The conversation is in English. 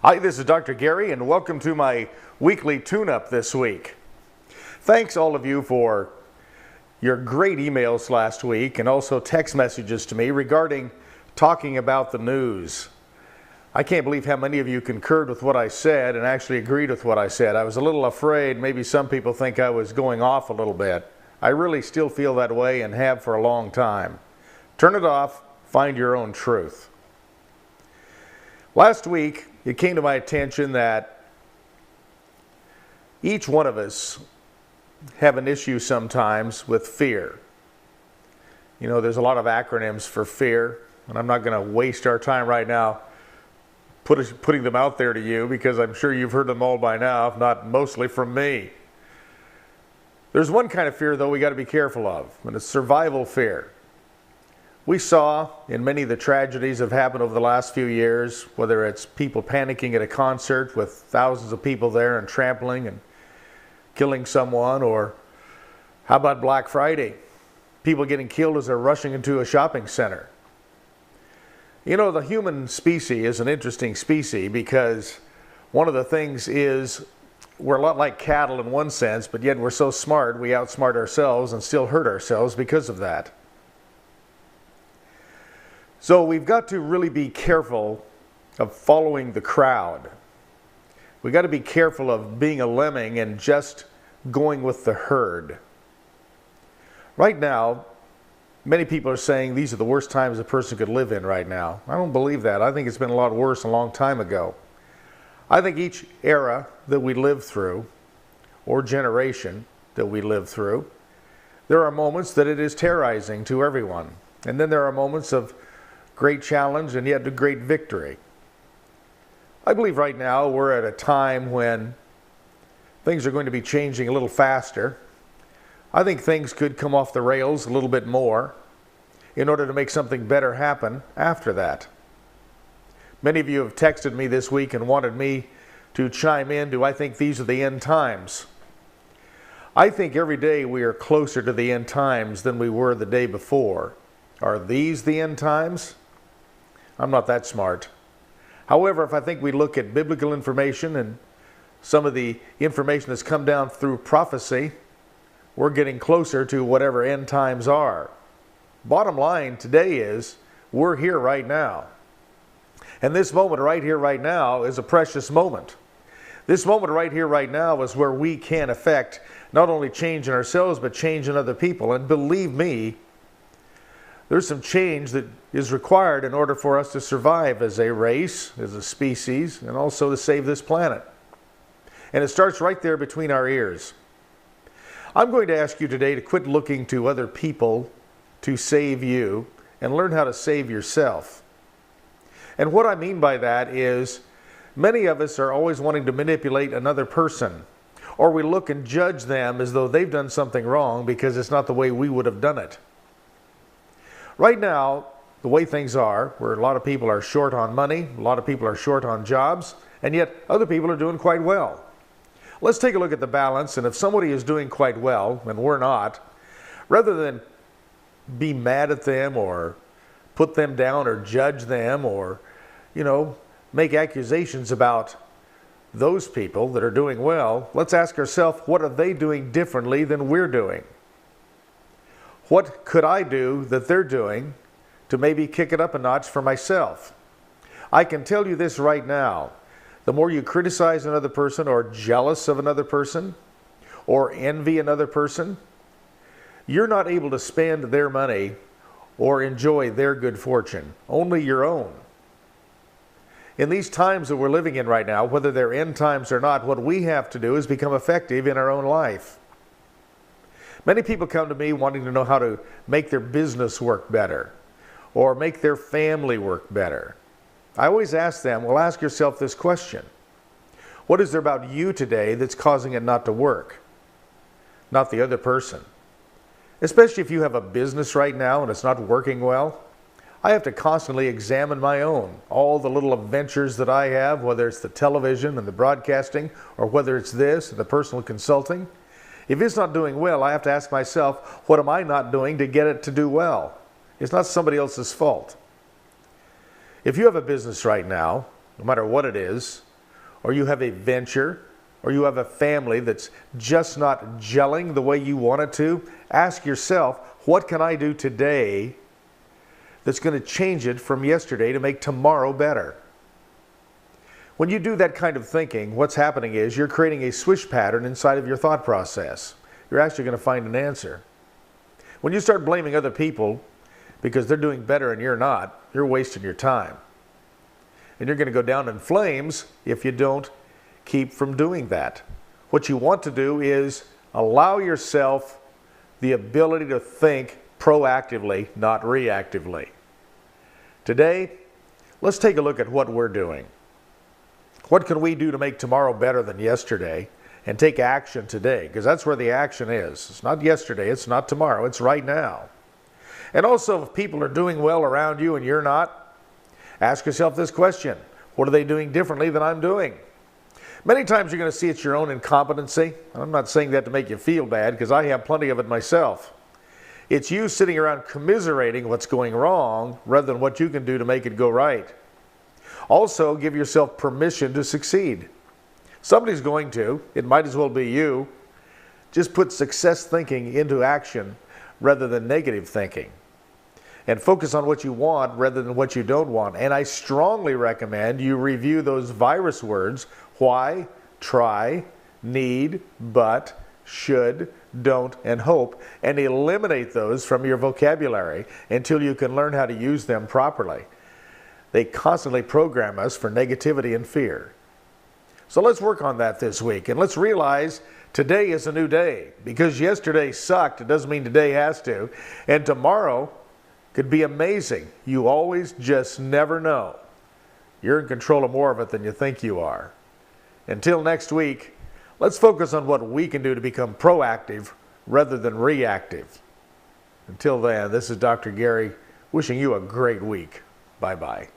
Hi, this is Dr. Gary, and welcome to my weekly tune-up this week. Thanks all of you for your great emails last week and also text messages to me regarding talking about the news. I can't believe how many of you concurred with what I said and actually agreed with what I said. I was a little afraid maybe some people think I was going off a little bit. I really still feel that way and have for a long time. Turn it off, find your own truth. Last week, it came to my attention that each one of us have an issue sometimes with fear. You know, there's a lot of acronyms for fear, and I'm not going to waste our time right now putting them out there to you because I'm sure you've heard them all by now, if not mostly from me. There's one kind of fear, though, we got to be careful of, and it's survival fear. We saw in many of the tragedies that have happened over the last few years, whether it's people panicking at a concert with thousands of people there and trampling and killing someone, or how about Black Friday? People getting killed as they're rushing into a shopping center. You know, the human species is an interesting species because one of the things is we're a lot like cattle in one sense, but yet we're so smart we outsmart ourselves and still hurt ourselves because of that. So we've got to really be careful of following the crowd. We've got to be careful of being a lemming and just going with the herd. Right now, many people are saying these are the worst times a person could live in right now. I don't believe that. I think it's been a lot worse a long time ago. I think each era that we live through, or generation that we live through, there are moments that it is terrorizing to everyone. And then there are moments of great challenge and yet a great victory. I believe right now we're at a time when things are going to be changing a little faster. I think things could come off the rails a little bit more in order to make something better happen after that. Many of you have texted me this week and wanted me to chime in. Do I think these are the end times? I think every day we are closer to the end times than we were the day before. Are these the end times? I'm not that smart. However, if I think we look at biblical information and some of the information that's come down through prophecy, we're getting closer to whatever end times are. Bottom line today is we're here right now. And this moment right here right now is a precious moment. This moment right here right now is where we can affect not only change in ourselves but change in other people. And believe me, there's some change that is required in order for us to survive as a race, as a species, and also to save this planet. And it starts right there between our ears. I'm going to ask you today to quit looking to other people to save you and learn how to save yourself. And what I mean by that is many of us are always wanting to manipulate another person, or we look and judge them as though they've done something wrong because it's not the way we would have done it. Right now, the way things are, where a lot of people are short on money, a lot of people are short on jobs, and yet other people are doing quite well. Let's take a look at the balance, and if somebody is doing quite well, and we're not, rather than be mad at them or put them down or judge them or, make accusations about those people that are doing well, let's ask ourselves, what are they doing differently than we're doing? What could I do that they're doing to maybe kick it up a notch for myself? I can tell you this right now. The more you criticize another person or jealous of another person or envy another person, you're not able to spend their money or enjoy their good fortune, only your own. In these times that we're living in right now, whether they're end times or not, what we have to do is become effective in our own life. Many people come to me wanting to know how to make their business work better or make their family work better. I always ask them, well, ask yourself this question. What is there about you today that's causing it not to work? Not the other person. Especially if you have a business right now and it's not working well. I have to constantly examine my own, all the little adventures that I have, whether it's the television and the broadcasting or whether it's this and the personal consulting. If it's not doing well, I have to ask myself, what am I not doing to get it to do well? It's not somebody else's fault. If you have a business right now, no matter what it is, or you have a venture, or you have a family that's just not gelling the way you want it to, ask yourself, what can I do today that's going to change it from yesterday to make tomorrow better? When you do that kind of thinking, what's happening is you're creating a swish pattern inside of your thought process. You're actually going to find an answer. When you start blaming other people because they're doing better and you're not, you're wasting your time. And you're going to go down in flames if you don't keep from doing that. What you want to do is allow yourself the ability to think proactively, not reactively. Today, let's take a look at what we're doing. What can we do to make tomorrow better than yesterday and take action today? Because that's where the action is. It's not yesterday, it's not tomorrow, it's right now. And also, if people are doing well around you and you're not, ask yourself this question: what are they doing differently than I'm doing? Many times you're going to see it's your own incompetency. I'm not saying that to make you feel bad, because I have plenty of it myself. It's you sitting around commiserating what's going wrong rather than what you can do to make it go right. Also, give yourself permission to succeed. Somebody's going to. It might as well be you. Just put success thinking into action rather than negative thinking. And focus on what you want rather than what you don't want. And I strongly recommend you review those virus words: why, try, need, but, should, don't, and hope, and eliminate those from your vocabulary until you can learn how to use them properly. They constantly program us for negativity and fear. So let's work on that this week, and let's realize today is a new day. Because yesterday sucked, it doesn't mean today has to. And tomorrow could be amazing. You always just never know. You're in control of more of it than you think you are. Until next week, let's focus on what we can do to become proactive rather than reactive. Until then, this is Dr. Gary wishing you a great week. Bye-bye.